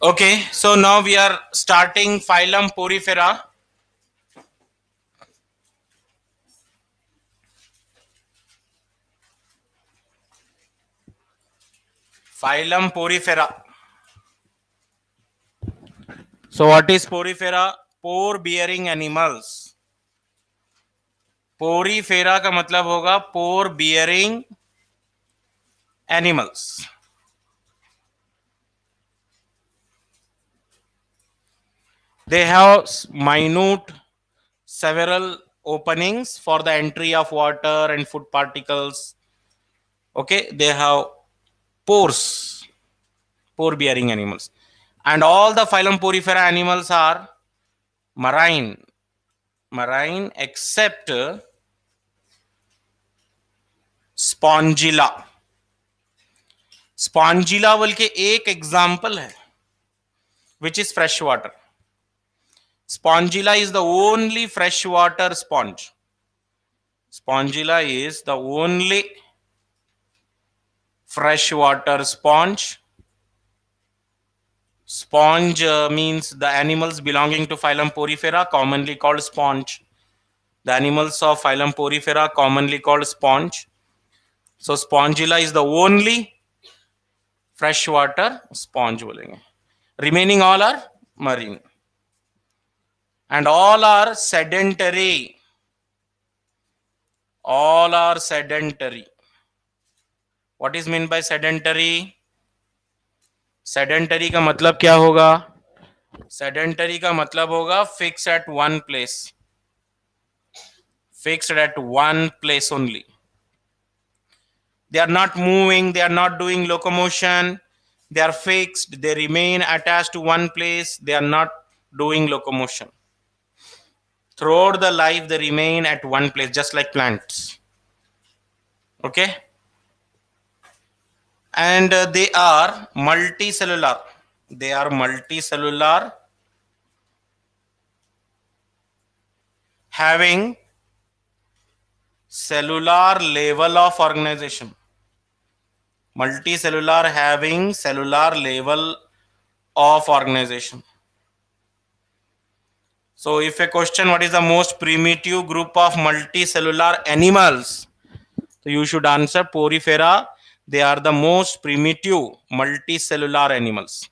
Okay, so now we are starting phylum Porifera. Phylum Porifera. So what is Porifera? Pore bearing animals. Porifera का मतलब होगा pore bearing animals. They have minute several openings for the entry of water and food particles. Okay, they have pores, pore bearing animals. And all the phylum Porifera animals are marine except Spongilla. Spongilla बोल के एक example है which is fresh water. Spongilla is the only fresh water sponge. Spongilla is the only fresh water sponge. Sponge means the animals belonging to phylum Porifera, commonly called sponge. The animals of phylum Porifera, commonly called sponge. So Spongilla is the only freshwater sponge बोलेंगे. Remaining all are marine. And all are sedentary. All are sedentary. What is meant by sedentary? Sedentary का मतलब क्या होगा? Sedentary का मतलब होगा fixed at one place. Fixed at one place only. They are not moving, they are not doing locomotion, they are fixed, they remain attached to one place, they are not doing locomotion. Throughout the life, they remain at one place, just like plants. Okay? And they are multicellular. They are multicellular, having cellular level of organization. Multicellular, having cellular level of organization. So if a question, what is the most primitive group of multicellular animals? So you should answer Porifera. They are the most primitive multicellular animals.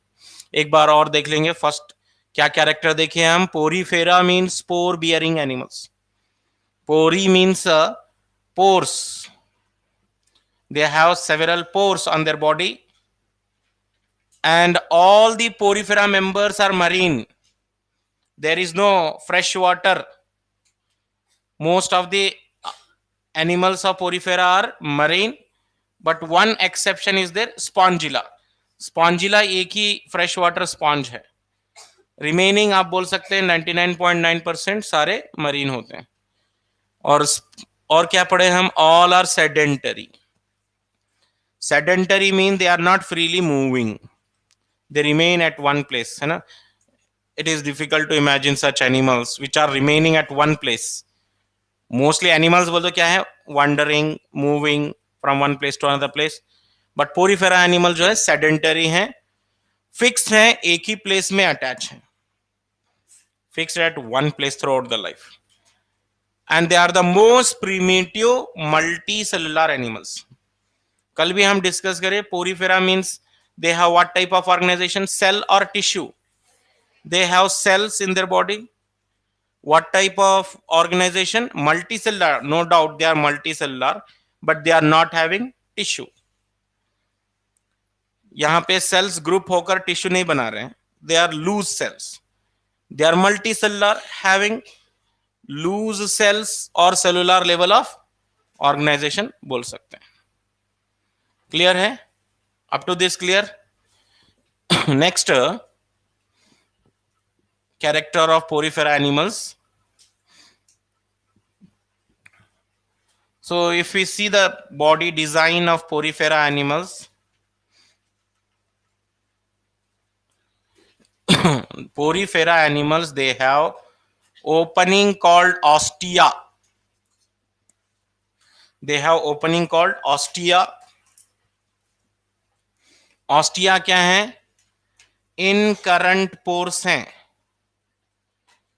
एक बार और देख लेंगे. First क्या character देखे हम? Porifera means पोर bearing animals. पोरी means pores. They have several pores on their body, and all the porifera members are marine. There is no fresh water. Most of the animals of porifera are marine, but one exception is there, spongilla. Spongilla एक ही fresh water sponge है. Remaining आप बोल सकते हैं 99.9% सारे marine होते हैं. और क्या पढ़े हम? All are sedentary. Sedentary mean they are not freely moving, they remain at one place, है ना. It is difficult to imagine such animals which are remaining at one place. Mostly animals बोल तो क्या है? Wandering, moving from one place to another place. But porifera animal जो है sedentary है, fixed है, एक ही place में attach है, fixed at one place throughout the life. And they are the most primitive multicellular animals. कल भी हम डिस्कस करें. Porifera means they have what type of organization? Cell or tissue? They have cells in their body. What type of organization? Multicellular. No doubt they are multicellular, but they are not having tissue. यहां पे cells group होकर tissue नहीं बना रहे हैं. They are loose cells. They are multicellular, having loose cells or cellular level of organization बोल सकते हैं. क्लियर है? Up to this clear? Next character of porifera animals. So if we see the body design of porifera animals, porifera animals, they have opening called ostia. They have opening called ostia. Ostia क्या है? इन current pores हैं,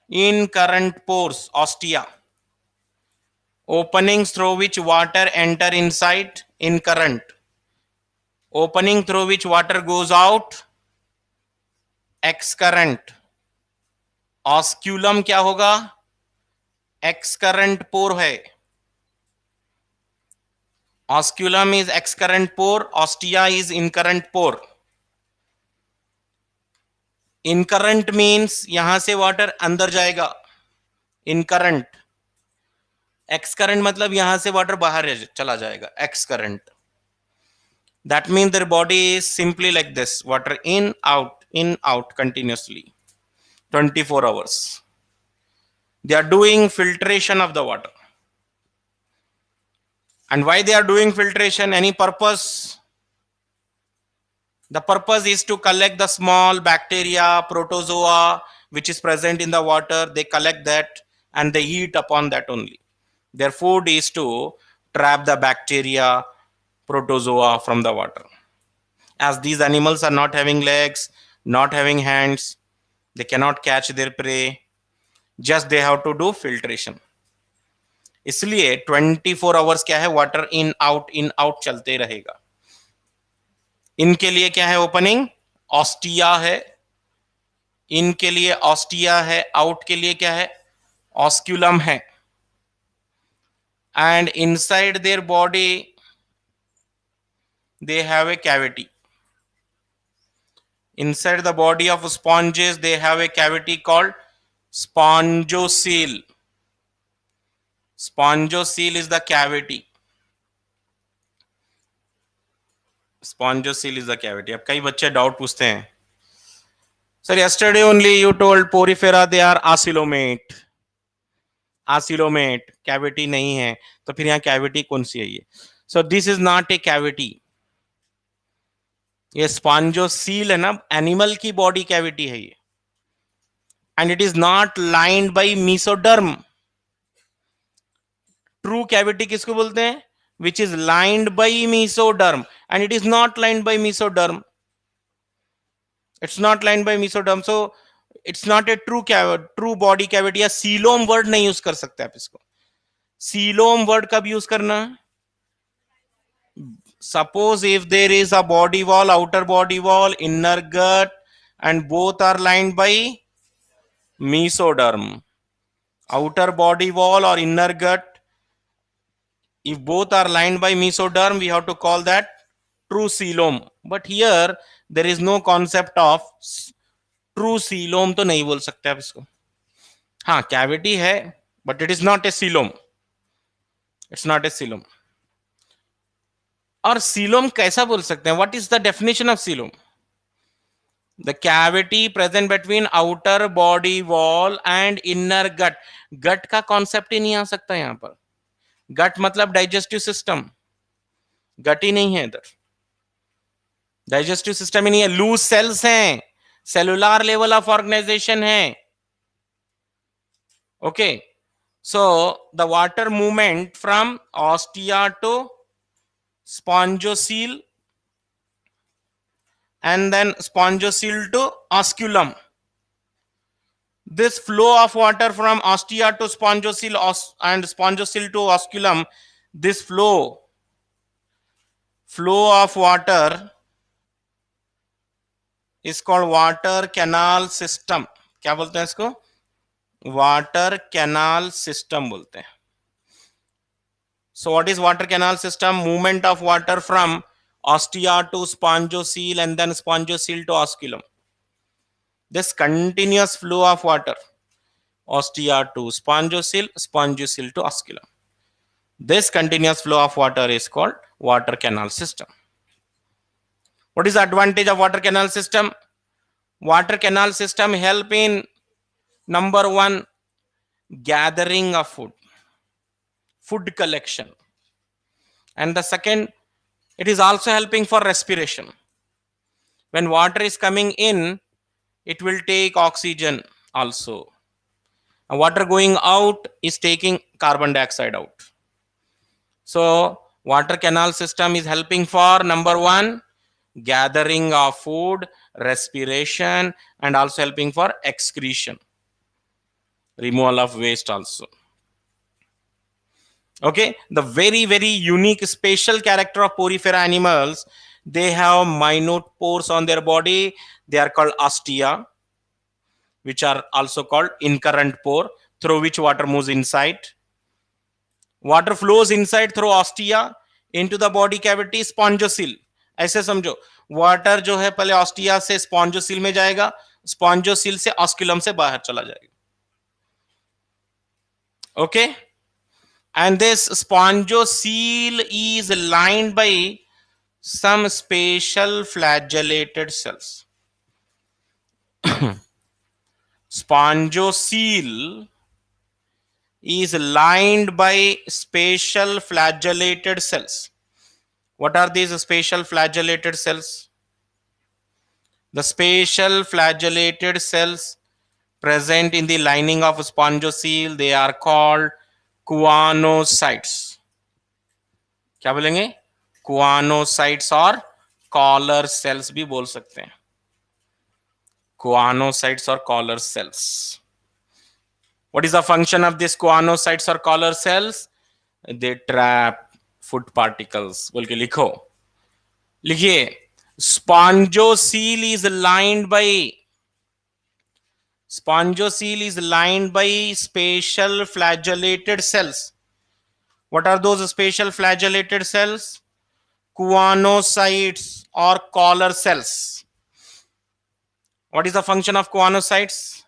incurrent pores ostia, openings through which water enter inside in current, opening through which water goes out x current, osculum क्या होगा, x current pore है, osculum is x current pore, ostia is incurrent pore. Incurrent means यहां से water अंदर जाएगा, इन current. X current मतलब यहां से वाटर बाहर चला जाएगा, x current. That means their body is simply like this, water in out continuously 24 hours. They are doing filtration of the water. And why they are doing filtration? Any purpose? The purpose is to collect the small bacteria, protozoa which is present in the water. They collect that and they eat upon that only. Their food is to trap the bacteria, protozoa from the water. As these animals are not having legs, not having hands, they cannot catch their prey, just they have to do filtration. इसलिए 24 hours क्या है, water in out चलते रहेगा. इनके लिए क्या है, opening ostia है, इनके लिए ऑस्टिया है, आउट के लिए क्या है, ऑस्क्यूलम है. And inside their body they have a cavity. Inside the body of sponges they have a cavity called spongocele. Spongocele is the cavity. Spongocele is the cavity. अब कई बच्चे डाउट पूछते हैं, sir yesterday only you told porifera they are acylomate. Acylomate cavity नहीं है, तो फिर यहाँ cavity कौन सी है ये? So this is not a cavity. ये स्पॉन्जोसील है ना, एनिमल की बॉडी कैविटी है ये. And it is not lined by mesoderm. True cavity किसको बोलते हैं, which is lined by mesoderm, and it is not lined by mesoderm. It's not lined by mesoderm, so it's not a true body cavity. या coelom word नहीं use कर सकते आप इसको. Coelom word कब यूज करना, suppose if there is a body wall, outer body wall, inner gut, and both are lined by mesoderm. Outer body wall or inner gut, if both are lined by mesoderm, we have to call that true coelom. But here there is no concept of true coelom, तो नहीं बोल सकते आप इसको. हाँ cavity है, but it is not a coelom. It's not a coelom. और coelom कैसा बोल सकते हैं, what is the definition of coelom? The cavity present between outer body wall and inner gut. Gut का कॉन्सेप्ट ही नहीं आ सकता यहां पर. गट मतलब डाइजेस्टिव सिस्टम, गट ही नहीं है इधर, डाइजेस्टिव सिस्टम ही नहीं है. लूज सेल्स हैं, सेलुलर लेवल ऑफ ऑर्गेनाइजेशन है. Okay, so the water movement from ostia to spongocele and then spongocele to osculum. This flow of water from ostia to spongocele and spongocele to osculum, this flow of water is called water canal system. क्या बोलते हैं इसको, water canal system बोलते हैं. So what is water canal system? Movement of water from ostia to spongocele and then spongocele to osculum. This continuous flow of water, ostia to spongocele, spongocele to osculum. This continuous flow of water is called water canal system. What is the advantage of water canal system? Water canal system help in number one, gathering of food collection, and the second, it is also helping for respiration. When water is coming in, it will take oxygen also, and water going out is taking carbon dioxide out. So water canal system is helping for number one, gathering of food, respiration, and also helping for excretion, removal of waste also. Okay, the very unique special character of porifera animals, they have minute pores on their body. They are called ostia, which are also called incurrent pore, through which water moves inside. Water flows inside through ostia into the body cavity, spongosil. ऐसे समझो, water जो है पहले ostia से स्पॉन्जोसिल में जाएगा, स्पॉन्जोसिल से osculum से बाहर चला जाएगा. Okay, and this spongocoel is lined by some special flagellated cells. Spongocoel is lined by special flagellated cells. What are these special flagellated cells? The special flagellated cells present in the lining of spongocoel, they are called kuanocytes. क्या बोलेंगे? कुआनोसाइट्स और collar sales भी बोल सकते हैं. Kuanocytes or collar cells. What is the function of these kuanocytes or collar cells? They trap food particles. बोल के लिखो, लिखिए, spongocoel is lined by special flagellated cells. What are those special flagellated cells? Kuanocytes or collar cells. What is the function of kuanocytes?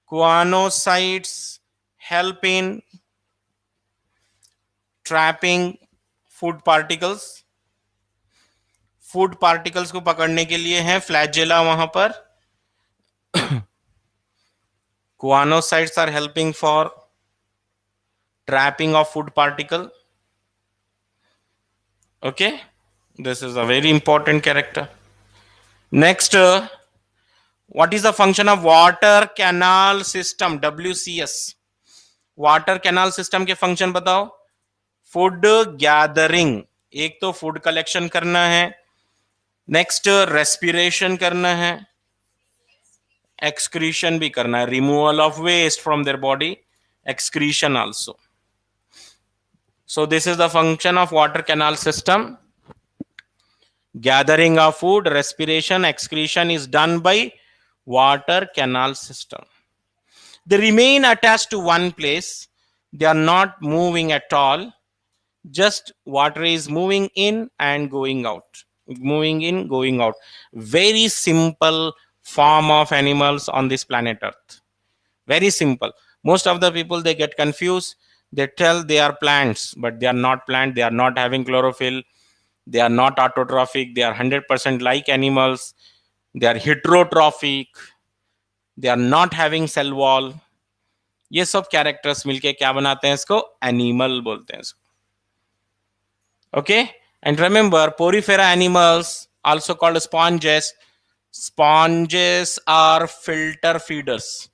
Kuanocytes help in trapping food particles. Food particles को पकड़ने के लिए है flagella वहां पर. Kuanocytes are helping for trapping of food particle. Okay, this is a very important character. Next, what is the function of water canal system, WCS? Water canal system के function बताओ. Food gathering, एक तो food collection करना है, next respiration करना है, excretion भी करना है, removal of waste from their body, excretion also. So this is the function of water canal system. Gathering of food, respiration, excretion is done by water canal system. They remain attached to one place. They are not moving at all. Just water is moving in and going out. Moving in, going out. Very simple form of animals on this planet Earth. Very simple. Most of the people, they get confused. They tell they are plants, but they are not plant. They are not having chlorophyll. They are not autotrophic. They are 100% like animals. They are heterotrophic. They are not having cell wall. ये सब characters मिलके क्या बनाते हैं इसको? Animal बोलते हैं इसको. Okay, and remember, porifera animals, also called sponges. Sponges are filter feeders.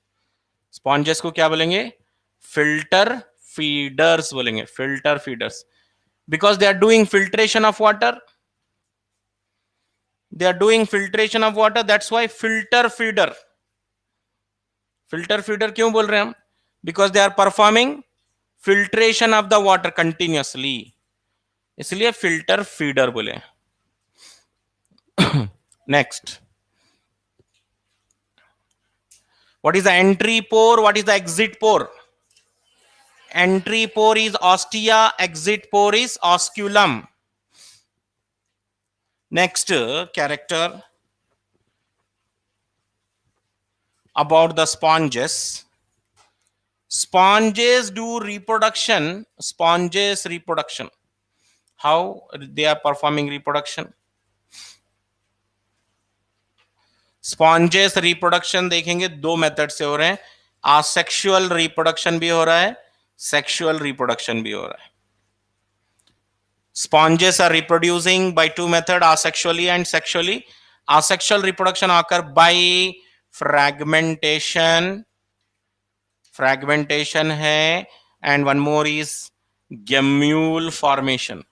Sponges को क्या बोलेंगे? Filter feeders बोलेंगे. Filter feeders, because they are doing filtration of water. They are doing filtration of water. That's why filter feeder. Filter feeder क्यों बोल रहे हैं हम? Because they are performing filtration of the water continuously. इसलिए filter feeder बोले. Next, what is the entry pore? What is the exit pore? Entry pore is ostia, exit pore is osculum. Next character about the sponges. Sponges do reproduction. Sponges reproduction. How they are performing reproduction? Sponges reproduction देखेंगे दो method से हो रहे हैं. Asexual reproduction भी हो रहा है, सेक्सुअल रिप्रोडक्शन भी हो रहा है. Sponges are reproducing by two methods, asexually and sexually. Asexual reproduction occur by fragmentation. Fragmentation है, and one more is gemule formation.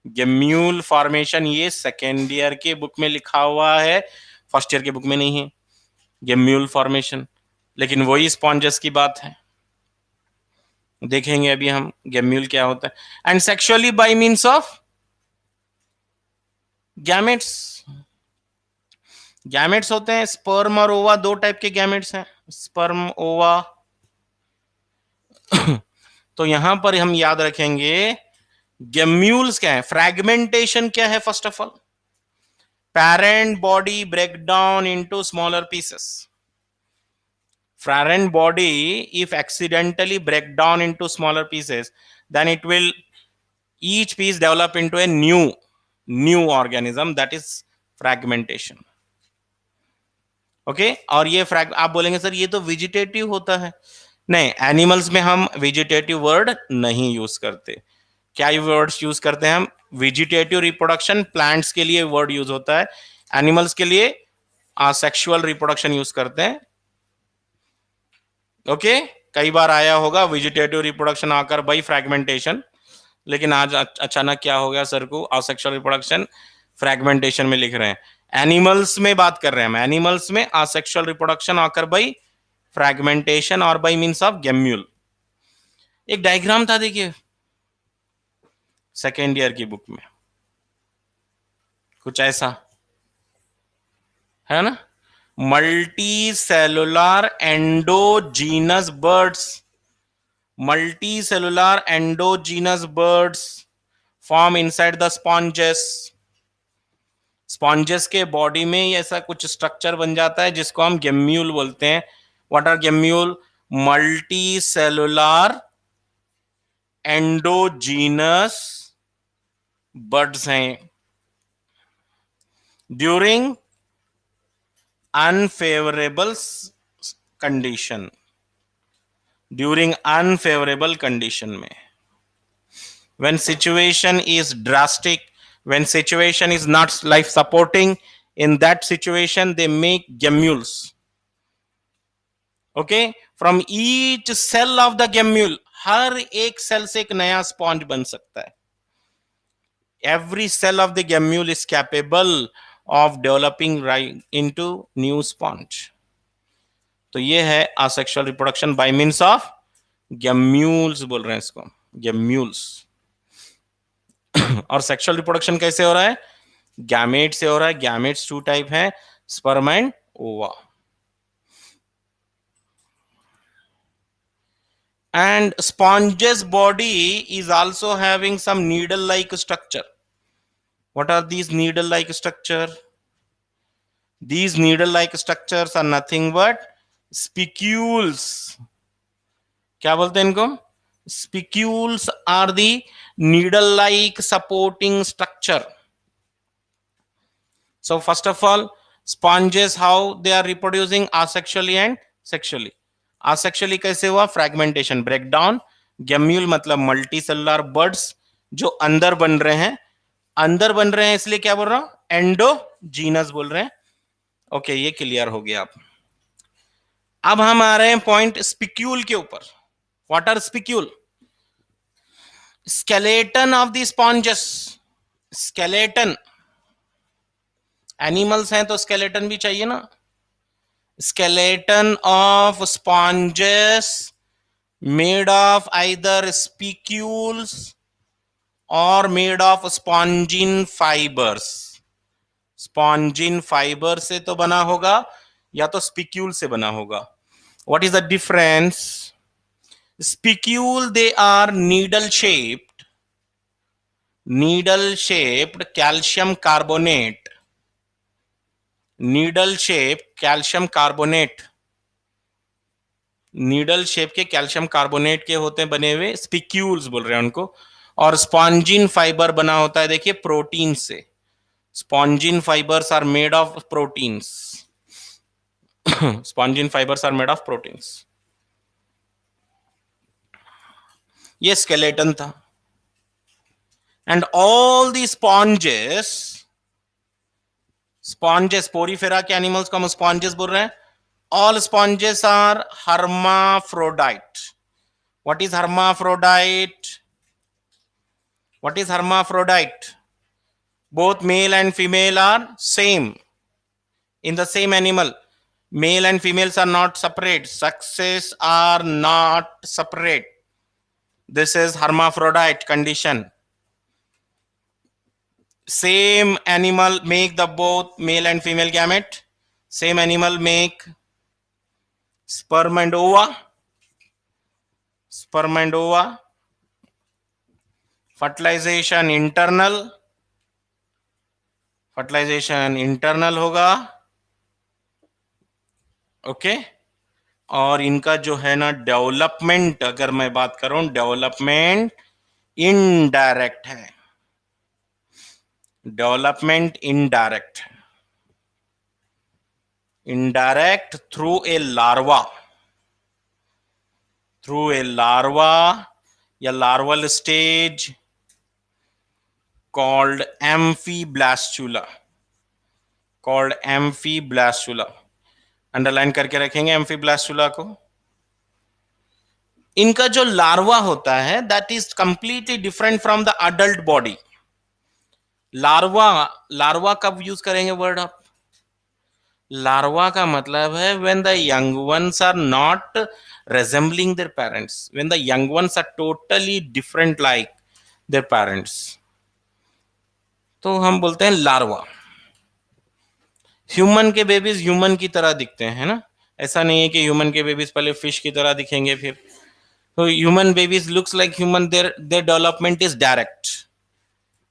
Gemmule formation ये सेकेंड ईयर के बुक में लिखा हुआ है, फर्स्ट ईयर के बुक में नहीं है गेम्यूल फॉर्मेशन, लेकिन वही स्पॉन्जेस की बात है। देखेंगे अभी हम गेम्यूल क्या होता है। And sexually by means of gametes. Gametes होते हैं स्पर्म और ओवा, दो टाइप के गैमेट्स हैं, स्पर्म ओवा। तो यहां पर हम याद रखेंगे गेम्यूल्स क्या है, फ्रैगमेंटेशन क्या है। First of all parent body break down into smaller pieces. Parent body if accidentally break down into smaller pieces, then it will each piece develop into a new organism, that is fragmentation. Okay और ये आप बोलेंगे sir ये तो vegetative होता है। नहीं, animals में हम वेजिटेटिव वर्ड नहीं यूज करते। क्या वर्ड्स यूज करते हैं हम? वेजिटेटिव रिप्रोडक्शन प्लांट्स के लिए वर्ड यूज होता है, एनिमल्स के लिए सेक्सुअल रिप्रोडक्शन यूज करते हैं। ओके कई बार आया होगा वेजिटेटिव रिप्रोडक्शन आकर बाई फ्रैगमेंटेशन, लेकिन आज अचानक क्या हो गया सर को असेक्सुअल रिप्रोडक्शन फ्रैगमेंटेशन में लिख रहे हैं। एनिमल्स में बात कर रहे हैं हम, एनिमल्स में असेक्सुअल रिप्रोडक्शन आकर बाई फ्रैगमेंटेशन और बाई मींस ऑफ गेम्यूल। एक डायग्राम था देखिए सेकेंड ईयर की बुक में, कुछ ऐसा है ना, multi cellular endogenous birds, multicellular endogenous birds form inside the sponges. Sponges के बॉडी में ऐसा कुछ स्ट्रक्चर बन जाता है जिसको हम गेम्यूल बोलते हैं। What are gemmule? Multicellular endogenous buds हैं। During unfavourable condition, during unfavourable condition में, when situation is drastic, when situation is not life supporting, in that situation they make gemmules. Okay, from each cell of the gemmule, हर एक cell से एक नया sponge बन सकता है। every cell of the gemmule is capable of developing right into new sponge. तो ये है asexual reproduction by means of gemmules बोल रहे हैं इसको, gemmules। और सेक्सुअल रिप्रोडक्शन कैसे हो रहा है? गैमेट से हो रहा है। गैमेट्स टू टाइप है, sperm and ova. And sponges body is also having some needle like structure. What are these needle like structure? These needle like structures are nothing but spicules. क्या बोलते हैं इनको? Spicules are the needle like supporting structure. So first of all, sponges, how they are reproducing asexually and sexually. Asexually कैसे हुआ? Fragmentation, breakdown. Gemmule मतलब multicellular buds जो अंदर बन रहे हैं, अंदर बन रहे हैं इसलिए क्या बोल रहा हूं? एंडोजीनस बोल रहे हैं। ओके ये क्लियर हो गया। अब हम आ रहे हैं पॉइंट स्पिक्यूल के ऊपर। What are spicule? skeleton of the sponges, skeleton, animals हैं तो skeleton भी चाहिए ना। skeleton of sponges made of either spicules or made of spongin fibers. spongin fiber से तो बना होगा या तो spicule से बना होगा। what is the difference? Spicule, they are needle shaped calcium carbonate, needle shaped calcium carbonate, needle shape के कैल्शियम कार्बोनेट के होते हैं बने हुए, स्पिक्यूल्स बोल रहे हैं उनको। और स्पॉन्जिन फाइबर बना होता है देखिए प्रोटीन से। Spongin fibres are made of proteins. Spongin fibres are made of proteins. ये स्केलेटन था। And all the sponges, sponges Porifera के एनिमल्स को हम स्पॉन्जेस बोल रहे हैं। All sponges are hermaphrodite. What is hermaphrodite? What is hermaphrodite? Both male and female are same in the same animal. Male and females are not separate. Sexes are not separate. This is hermaphrodite condition. Same animal make the both male and female gamete. Same animal make sperm and ova. Sperm and ova. Fertilization internal. Fertilization internal होगा. Okay. और इनका जो है ना development, अगर मैं बात करूं, डेवलपमेंट इनडायरेक्ट है. Development indirect. Indirect through a larva. Through a larva या larval stage called amphiblastula. Called amphiblastula. Underline करके रखेंगे एम्फीब्लास्टुला को. इनका जो लार्वा होता है that is completely different from the adult body. Larva, larva कब यूज करेंगे वर्ड आप? लार्वा का मतलब है when the young ones are not resembling their parents, when the young ones are totally different like their parents, तो हम बोलते हैं लार्वा. ह्यूमन के बेबीज ह्यूमन की तरह दिखते हैं ना. ऐसा नहीं है कि ह्यूमन के बेबीज पहले फिश की तरह दिखेंगे फिर. तो human babies looks like human. Their development is direct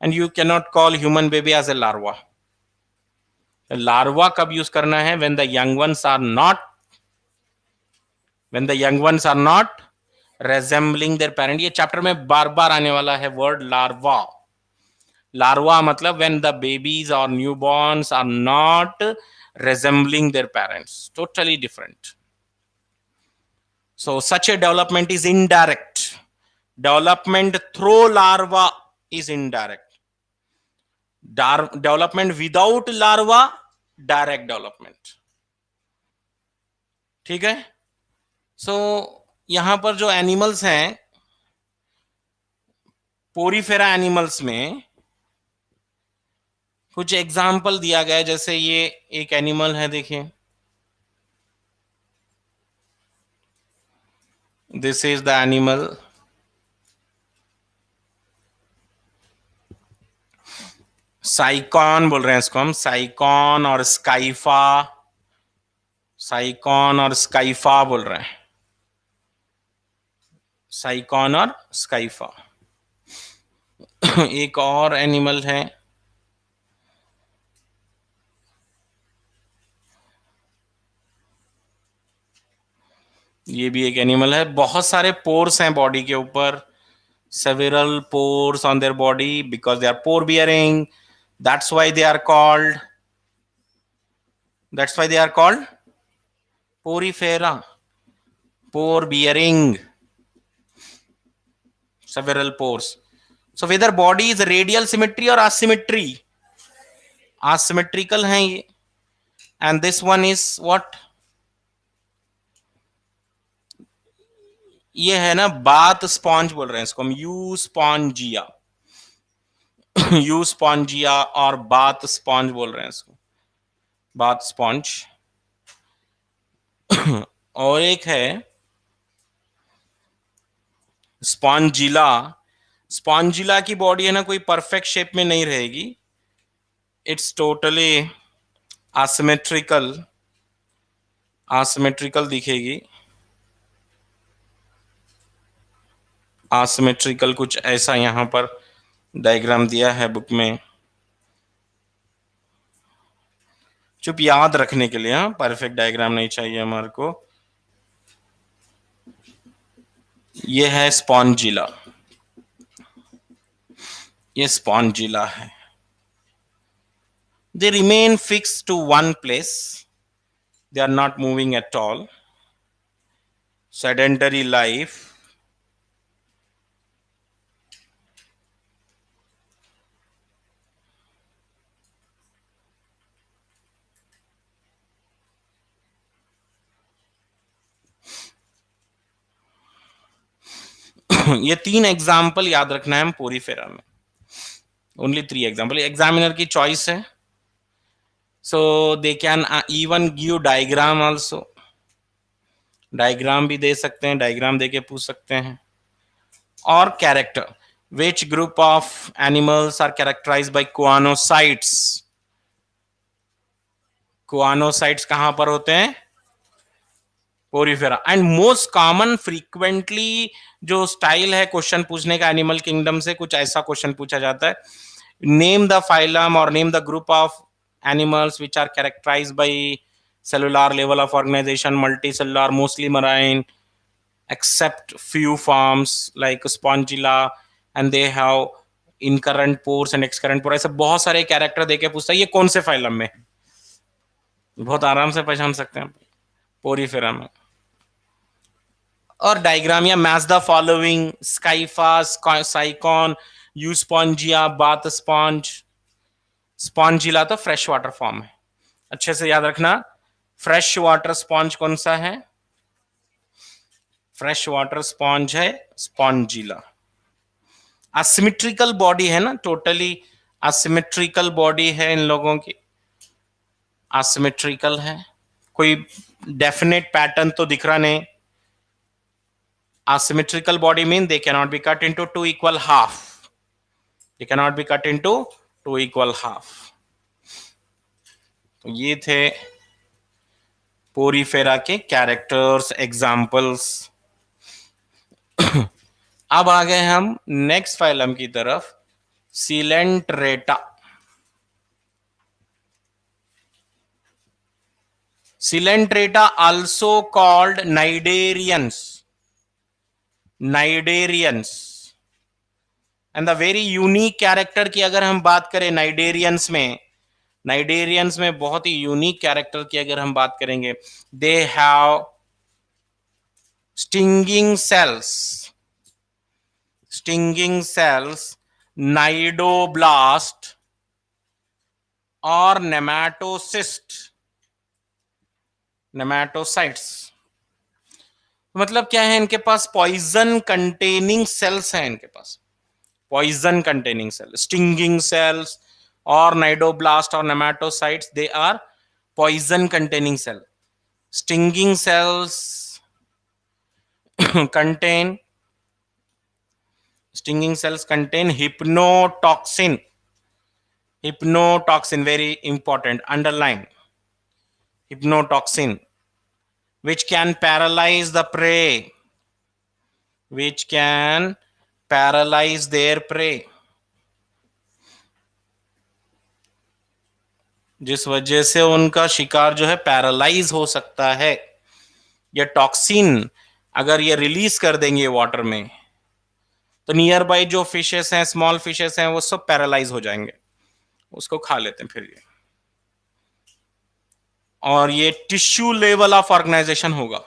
and you can not call human baby as a larva. Larva कब यूज करना है? When the young ones are not, when the young ones are not resembling their parent. ये chapter में बार बार आने वाला है वर्ड लार्वा. Larva मतलब when the babies or newborns are not resembling their parents, totally different. So such a development is indirect. Development through larva is indirect. Development without larva, direct development. ठीक है. So यहां पर जो animals हैं, Porifera animals में कुछ example दिया गया है. जैसे ये एक एनिमल है, देखिए. This is the animal. साइकॉन बोल रहे हैं इसको हम. साइकॉन और स्काइफा. साइकॉन और स्काइफा बोल रहे हैं. साइकॉन और स्काइफा. एक और एनिमल है, ये भी एक एनिमल है. बहुत सारे पोर्स हैं बॉडी के ऊपर. several pores on their body because they are pore bearing. That's why they are called porifera. Pore bearing. Several pores. So whether body is radial symmetry or asymmetry, asymmetrical है ये. And this one is what? ये है ना bath sponge बोल रहे हैं इसको हम. You Spongia. यू स्पॉन्जिया और बाथ स्पॉन्ज बोल रहे हैं इसको. Bath sponge. और एक है स्पॉन्जिला. स्पॉन्जिला की बॉडी है ना कोई परफेक्ट शेप में नहीं रहेगी. It's totally asymmetrical. asymmetrical दिखेगी. asymmetrical कुछ ऐसा यहां पर डायग्राम दिया है बुक में. चुप याद रखने के लिए. हाँ, परफेक्ट डायग्राम नहीं चाहिए हमारे को. ये है स्पॉन्जिला. ये स्पॉन्जिला है. They remain fixed to one place. They are not moving at all. Sedentary life. ये 3 एग्जाम्पल याद रखना है हम पोरीफेरा में. ओनली 3 एग्जाम्पल, एग्जामिनर की चॉइस है. So they can even give diagram also. Diagram भी दे सकते हैं, डायग्राम देके पूछ सकते हैं. और character, which group of animals are characterize by choanocytes. Choanocytes कहां पर होते हैं? Porifera. And most common frequently जो स्टाइल है क्वेश्चन पूछने का एनिमल किंगडम से, कुछ ऐसा क्वेश्चन पूछा जाता है. नेम द फाइलम और name the group of animals which are characterize by cellular level of organization, multicellular, mostly marine, except few forms like spongilla, and they have incurrent pores and excurrent pores. ऐसे बहुत सारे character देके पूछता है ये कौन से फाइलम में. बहुत आराम से पहचान सकते हैं पोरीफेरा में. और डायग्राम या match the following: Scypha, Sycon, Euspongia, bath sponge. Spongilla तो फ्रेश वाटर फॉर्म है, अच्छे से याद रखना. फ्रेश वाटर स्पॉन्ज कौन सा है? फ्रेश वाटर स्पॉन्ज है स्पॉन्जिला. असिमेट्रिकल बॉडी है ना, टोटली असिमेट्रिकल बॉडी है इन लोगों की. असिमेट्रिकल है, कोई डेफिनेट पैटर्न तो दिख रहा नहीं. asymmetrical body mean they cannot be cut into two equal half. They cannot be cut into two equal half. तो ये थे पोरीफेरा के कैरेक्टर्स, एग्जाम्पल्स. अब आ गए हम नेक्स्ट फाइलम की तरफ, Coelenterata. Coelenterata also called cnidarians. Cnidarians. And the very unique character की अगर हम बात करें नाइडेरियंस में, नाइडेरियंस में बहुत ही यूनिक कैरेक्टर की अगर हम बात करेंगे, they have stinging cells. Stinging sales, cnidoblast और नेमाटोसिस्ट, नेमाटोसाइट्स. मतलब क्या है, इनके पास पॉइजन कंटेनिंग सेल्स हैं. इनके पास poison containing cell, stinging cells और नाइडोब्लास्ट और nematocytes, they are poison containing cell. Stinging cells contain, stinging cells contain hypnotoxin. Hypnotoxin, very important, underline. Hypnotoxin, which can paralyze the prey, which can paralyze their prey. जिस वजह से उनका शिकार जो है paralyse हो सकता है. ये टॉक्सिन अगर ये रिलीज कर देंगे वाटर में, तो नियर बाई जो फिशेस हैं, स्मॉल फिशेस हैं, वो सब पैरालाइज हो जाएंगे, उसको खा लेते हैं फिर ये. और ये टिश्यू लेवल ऑफ ऑर्गेनाइजेशन होगा.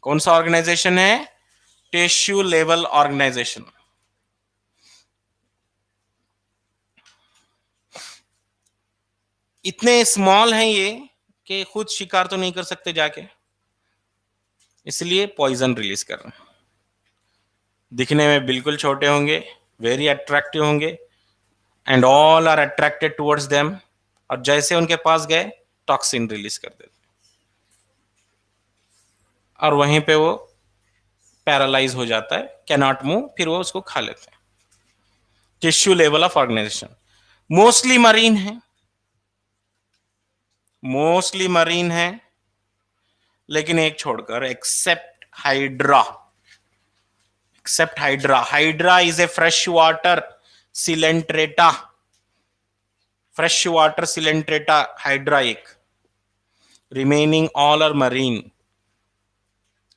कौन सा ऑर्गेनाइजेशन है? Tissue level organization. इतने स्मॉल हैं ये कि खुद शिकार तो नहीं कर सकते जाके, इसलिए पॉइजन रिलीज कर रहे हैं. दिखने में बिल्कुल छोटे होंगे, वेरी अट्रैक्टिव होंगे, and all are attracted towards them. और जैसे उनके पास गए टॉक्सिन रिलीज कर देते और वहीं पे वो पैरालाइज हो जाता है, कैनॉट मूव, फिर वो उसको खा लेते हैं. Tissue level of organization. Mostly marine है, मोस्टली मरीन है, लेकिन एक छोड़कर, except hydra. Except hydra. Hydra is a fresh water coelenterata. Fresh water coelenterata hydra एक. Remaining all are marine.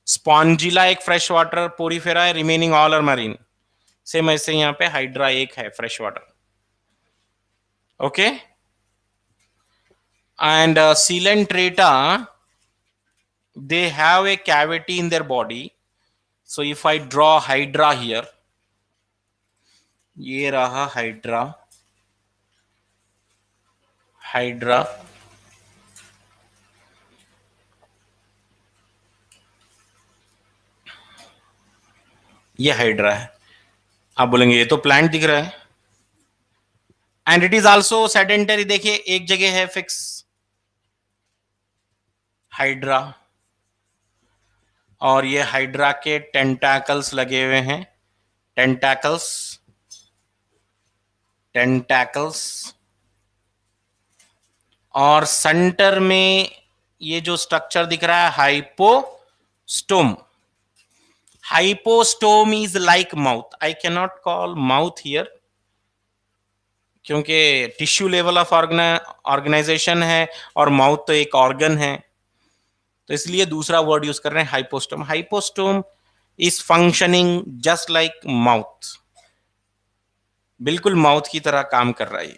Spongilla एक फ्रेश वाटर पोरीफेरा है, remaining all are marine. Same ऐसे यहां पे हाइड्रा एक है fresh water. Okay. And coelenterata, they have a cavity in their body. So if I draw hydra here, ये रहा hydra. Hydra ये हाइड्रा है. आप बोलेंगे ये तो प्लांट दिख रहा है. And it is also sedentary. देखिए एक जगह है फिक्स, हाइड्रा, और ये हाइड्रा के टेंटाकल्स लगे हुए हैं, टेंटाकल्स, टेंटाकल्स, और सेंटर में ये जो स्ट्रक्चर दिख रहा है hypostome. Hypostome is like mouth, I can not call mouth here क्योंकि टिश्यू लेवल ऑफ ऑर्गेनाइजेशन है और माउथ तो एक ऑर्गन है, तो इसलिए दूसरा वर्ड यूज कर रहे हैं hypostome. Hypostome is functioning just like mouth, बिल्कुल माउथ की तरह काम कर रहा है ये।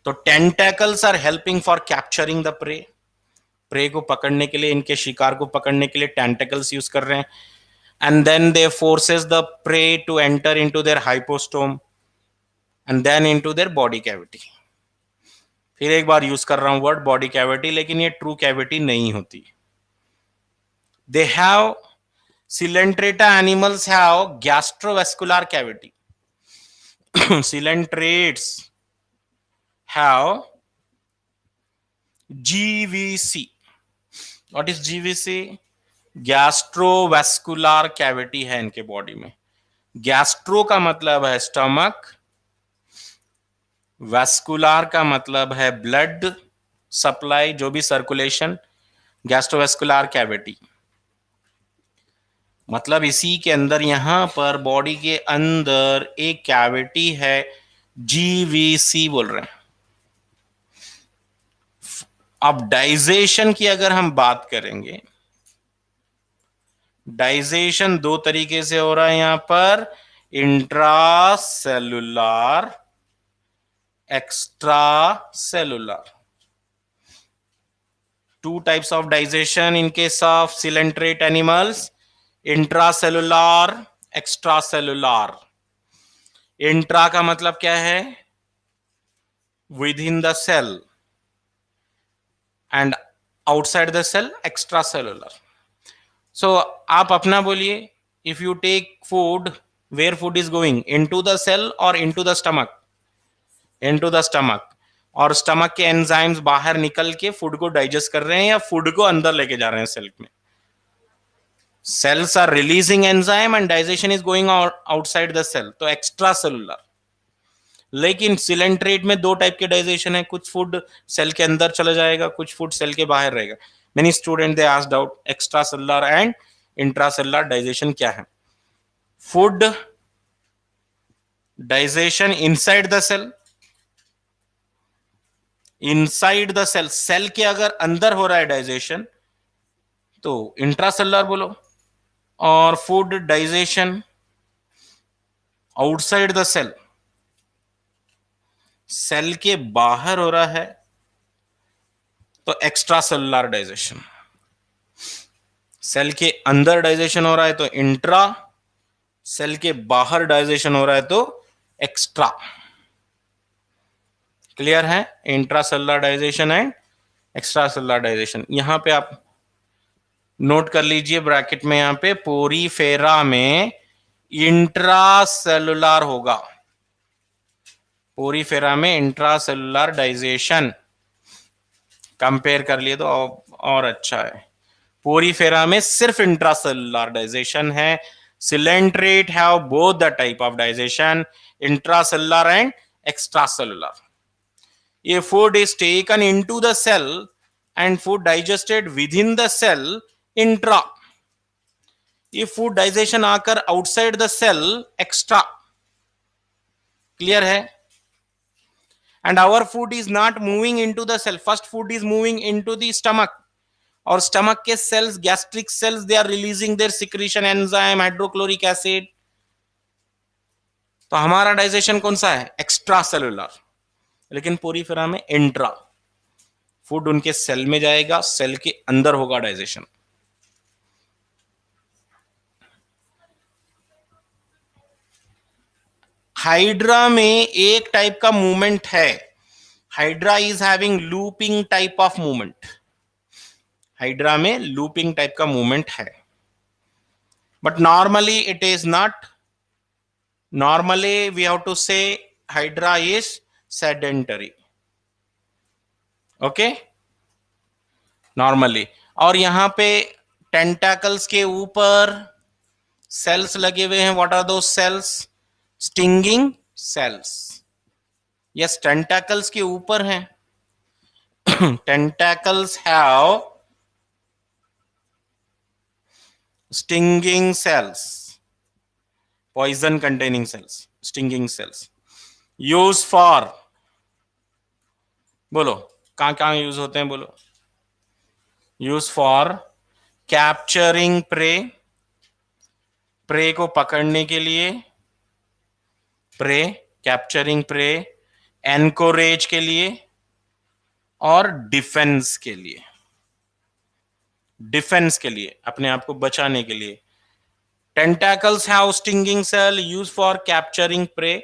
तो tentacles are helping for capturing the prey, prey को पकड़ने के लिए, इनके शिकार को पकड़ने के लिए टेंटेकल्स यूज कर रहे हैं। And then they forces the prey to enter into their hypostome and then into their body cavity. फिर एक बार यूज कर रहा हूं वर्ड बॉडी कैविटी, लेकिन ये ट्रू कैविटी नहीं होती। They have, Coelenterata animals have gastrovascular cavity. Coelentrates have GVC. What is GVC? Gastrovascular cavity है इनके बॉडी में। गैस्ट्रो का मतलब है स्टमक, वैस्कुलर का मतलब है ब्लड सप्लाई, जो भी सर्कुलेशन, गैस्ट्रोवैस्कुलर कैविटी मतलब इसी के अंदर, यहां पर बॉडी के अंदर एक कैविटी है, जीवीसी बोल रहे हैं। अब डाइजेशन की अगर हम बात करेंगे, डाइजेशन दो तरीके से हो रहा है यहां पर, intracellular, extra cellular. Two types of digestion in case of coelenterate animals, intracellular, extra cellular. Intra का मतलब क्या है? Within the cell, and outside the cell extra cellular. So आप अपना बोलिए, if you take food, where food is going, into the cell और into the stomach? Into the stomach. और stomach के एंजाइम्स बाहर निकल के फूड को डाइजेस्ट कर रहे हैं या फूड को अंदर लेके जा रहे हैं सेल में? cells are releasing enzyme and digestion is going outside the cell, तो एक्स्ट्रा सेलुलर। लेकिन coelenterate में दो टाइप के डाइजेशन है, कुछ फूड सेल के अंदर चला जाएगा, कुछ फूड सेल के बाहर रहेगा। Many student they asked out extra cellular and intracellular digestion क्या है? Food digestion inside the cell, inside the cell, cell के अगर अंदर हो रहा है डाइजेशन तो इंट्रासेलुलर बोलो, और food digestion outside the cell, cell के बाहर हो रहा है तो एक्स्ट्रा सेलुलर डाइजेशन। सेल के अंदर डाइजेशन हो रहा है तो इंट्रा, सेल के बाहर डाइजेशन हो रहा है तो एक्स्ट्रा। क्लियर है? Intra cellular digestion and extra cellular digestion. यहां पे आप नोट कर लीजिए ब्रैकेट में, यहां पे पोरीफेरा में इंट्रा सेलुलर होगा, पोरीफेरा में इंट्रा सेलुलर डाइजेशन। कंपेयर कर लिए तो और अच्छा है। पोरीफेरा में सिर्फ इंट्रासेलुलर डाइजेशन है। coelenterate have both the type of digestion, intracellular and extracellular. If food is taken into the cell and food digested within the cell, intra. If food digestion occur outside the cell, extra. Clear है? And our food is not moving into the cell. First food is moving into the stomach. और stomach के cells, gastric cells, they are releasing their secretion enzyme, hydrochloric acid. तो हमारा digestion कौन सा है? Extra cellular. लेकिन पोरीफेरा में इंट्रा, फूड उनके सेल में जाएगा, सेल के अंदर होगा डाइजेशन। हाइड्रा में एक टाइप का मूवमेंट है, hydra is having looping type of movement. Hydra में लूपिंग टाइप का मूवमेंट है, but normally it is not. Normally we have to say hydra is sedentary, okay, normally. और यहां पे टेंटाकल्स के ऊपर सेल्स लगे हुए हैं। What are those cells? Stinging cells. Yes, tentacles के ऊपर हैं। Tentacles have stinging cells, poison containing cells, stinging cells, use for, बोलो कहां कहां यूज होते हैं, बोलो। Use for capturing prey, prey को पकड़ने के लिए, प्रे, कैप्चरिंग प्रे, एनकोरेज के लिए, और डिफेंस के लिए, डिफेंस के लिए, अपने आप को बचाने के लिए। Tentacles have stinging cell used for capturing prey.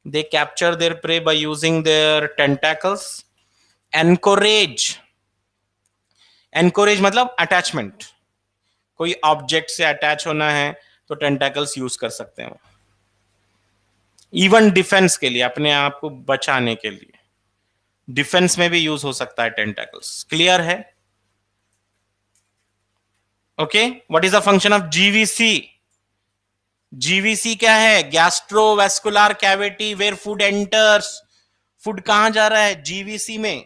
They capture their prey by using their tentacles. Anchorage, Anchorage मतलब अटैचमेंट, कोई ऑब्जेक्ट से अटैच होना है तो टेंटाकल्स यूज कर सकते हैं। इवन डिफेंस के लिए, अपने आप को बचाने के लिए, डिफेंस में भी यूज हो सकता है टेंटाकल्स। क्लियर है? Okay, what is the function of GVC? GVC क्या है? Gastrovascular cavity where food enters. Food कहां जा रहा है? जीवीसी में।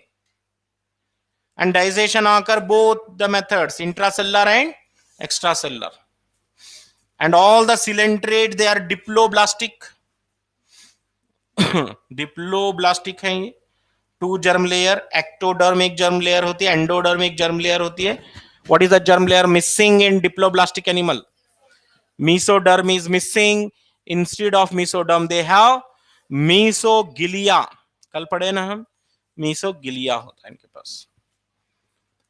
And digestion occur both the methods, intracellular and extracellular. And all the coelenterate they are diploblastic. Diploblastic है ये। To germ layer, ectoderm एक जर्म लेयर होती है, एंडोडर्म एक जर्म लेयर होती है। What is the germ layer missing in diploblastic animal? mesoderm is missing. Instead of mesoderm they have mesogilia। कल पढ़े ना हम, mesogilia होता है इनके पास।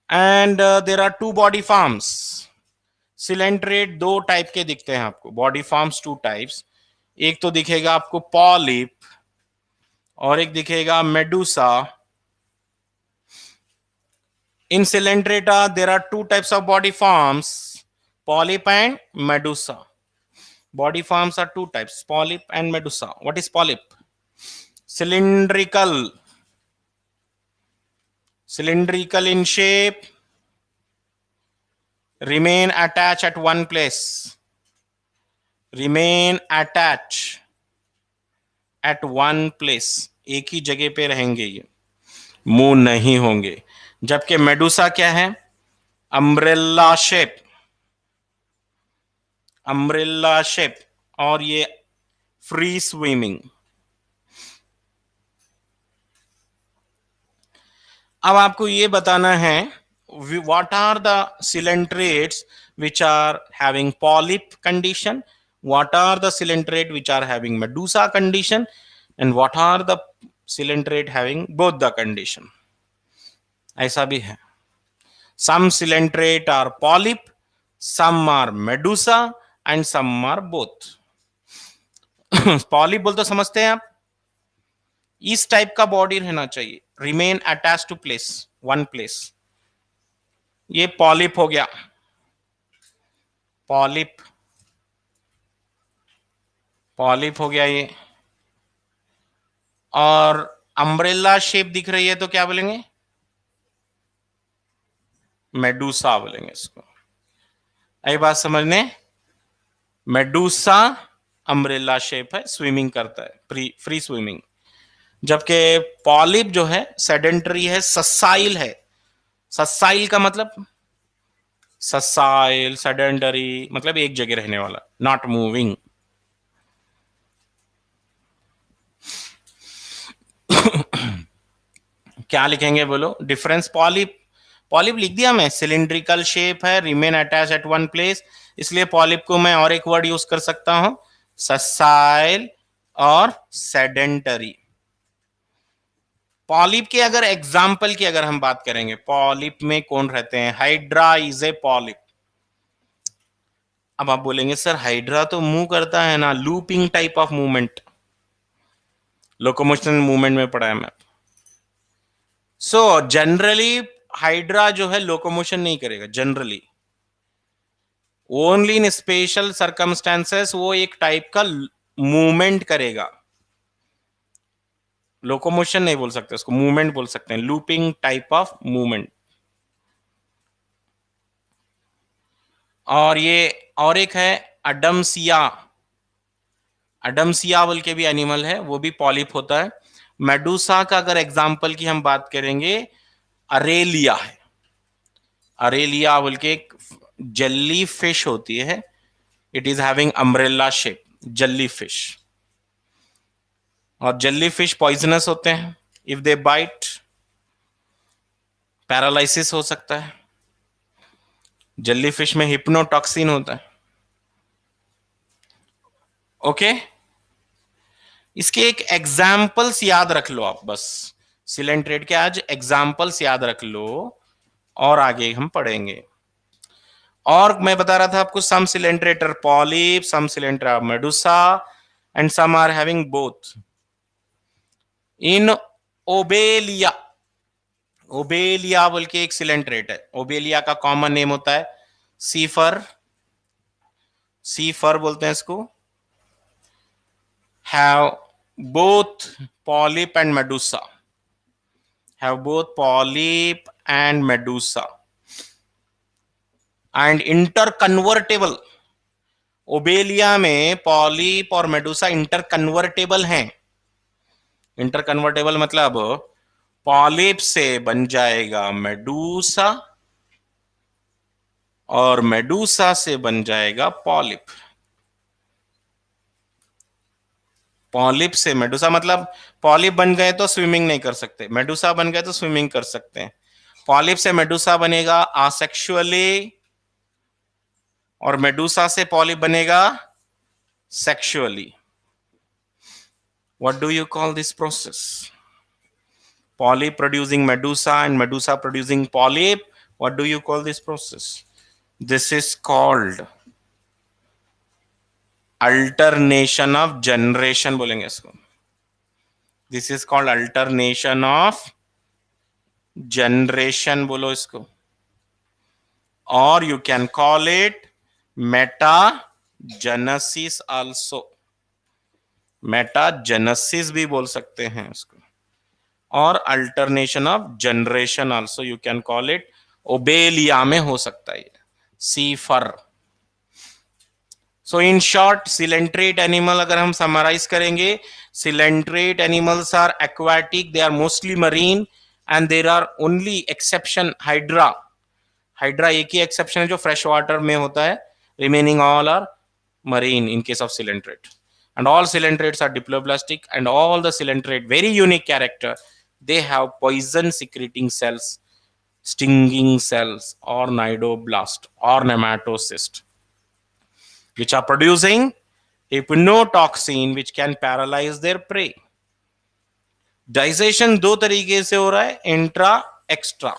And there are two body forms. Coelenterate दो टाइप के दिखते हैं आपको, बॉडी फॉर्म्स टू टाइप्स। एक तो दिखेगा आपको पॉलिप और एक दिखेगा medusa. In Coelenterata there are two types of body forms, polyp and medusa. Body forms are two types, polyp and medusa. What is polyp? Cylindrical, cylindrical in shape, remain attached at one place, remain attached at one place, एक ही जगह पे रहेंगे ये, move नहीं होंगे। जबकि Medusa क्या है? अम्ब्रेला शेप, अम्ब्रेला शेप, और ये फ्री स्विमिंग। अब आपको ये बताना है what are the coelentrates which are having polyp condition, what are the coelentrates which are having medusa condition, and what are the coelentrates having both the condition। ऐसा भी है, some coelentrates are polyp, some are medusa and some are both। Polyp बोल तो समझते हैं आप, इस type का बॉडी रहना चाहिए, remain attach to place, one place. ये पॉलिप हो गया, पॉलिप, पॉलिप हो गया ये। और अम्ब्रेला शेप दिख रही है तो क्या बोलेंगे? मेडुसा बोलेंगे इसको। आई बात समझने? मेडुसा अम्ब्रेला शेप है, स्विमिंग करता है, फ्री स्विमिंग। जबकि पॉलिप जो है सेडेंटरी है, ससाइल है। ससाइल का मतलब, ससाइल सेडेंटरी मतलब एक जगह रहने वाला, नॉट मूविंग। क्या लिखेंगे बोलो डिफरेंस? पॉलिप, पॉलिप लिख दिया मैं, सिलिंड्रिकल शेप है, remain attach eight one place, इसलिए पॉलिप को मैं और एक वर्ड यूज कर सकता हूं, ससाइल और सेडेंटरी। पॉलिप के अगर एग्जाम्पल की अगर हम बात करेंगे, पॉलिप में कौन रहते हैं? Hydra is A polyp. अब आप बोलेंगे सर हाइड्रा तो मूव करता है ना, looping type of movement, locomotion movement में पढ़ा है मैं। सो जनरली हाइड्रा जो है लोकोमोशन नहीं करेगा generally, only in special circumstances वो एक टाइप का मूवमेंट करेगा। लोकोमोशन नहीं बोल सकते उसको, मूवमेंट बोल सकते हैं, लूपिंग टाइप ऑफ मूवमेंट। और ये और एक है अडमसिया, अडमसिया बोल के भी एनिमल है, वो भी पॉलिप होता है। मेडूसा का अगर एग्जाम्पल की हम बात करेंगे, अरेलिया है, अरेलिया बोल के एक जेली फिश होती है, it is having umbrella shape, jelly fish. और जेली फिश पॉइजनस होते हैं, इफ दे बाइट पैरालिसिस हो सकता है। जेली फिश में हिप्नोटॉक्सिन होता है। ओके, इसके एक एग्जाम्पल्स याद रख लो आप बस, सिलेंट्रेट के आज एग्जाम्पल्स याद रख लो और आगे हम पढ़ेंगे। और मैं बता रहा था आपको, some coelenterata polyp, some coelenterata medusa, and some are having both. In obelia, obelia बोल के एक सिलेंट्रेट है, ओबेलिया का कॉमन नेम होता है सीफर, सीफर बोलते हैं इसको। Have both polyp and Medusa, have both polyp and medusa and interconvertible। Obelia में पॉलिप और मेडुसा इंटरकन्वर्टेबल हैं। इंटरकन्वर्टेबल मतलब पॉलिप से बन जाएगा मेडुसा और मेडुसा से बन जाएगा पॉलिप। पॉलिप से मेडुसा मतलब पॉलिप बन गए तो स्विमिंग नहीं कर सकते, मेडुसा बन गए तो स्विमिंग कर सकते हैं। पॉलिप से मेडुसा बनेगा आसेक्सुअली, और मेडुसा से पॉलिप बनेगा sexually. What do you call this process? Polyp producing medusa and medusa producing polyp. What do you call this process? This is called alternation of generation बोलेंगे इसको। This is called alternation of generation बोलो इसको। और you can call it metagenesis also। Metagenesis भी बोल सकते हैं उसको, और alternation of generation also you can call it. Obelia में हो सकता है सीफर। So in short, coelenterate animal अगर हम समराइज करेंगे, coelenterate animals are aquatic, they are mostly marine, and there are only exception Hydra. Hydra एक ही एक्सेप्शन है जो फ्रेश वाटर में होता है, remaining all are marine in case of coelenterate, and all coelentrates are diploblastic, and all the coelenterate very unique character, they have poison secreting cells, stinging cells, or nidoblast or nematocyst, which are producing hypnotoxin which can paralyze their prey। Digestion दो तरीके से हो रहा है, intra extra.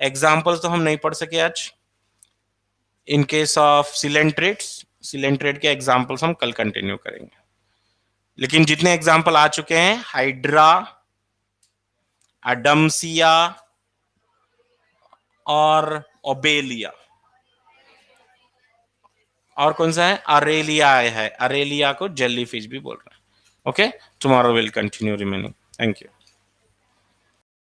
Example तो हम नहीं पढ़ सके आज। इन केस ऑफ सिलेंट्रेट्स, सिलेंट्रेट के एग्जाम्पल्स हम कल कंटिन्यू करेंगे, लेकिन जितने एग्जाम्पल आ चुके हैं, हाइड्रा, अडमसिया और ओबेलिया, और कौन सा है, अरेलिया है, अरेलिया को जेली फिश भी बोल रहे हैं। Okay, tomorrow will continue remaining. Thank you.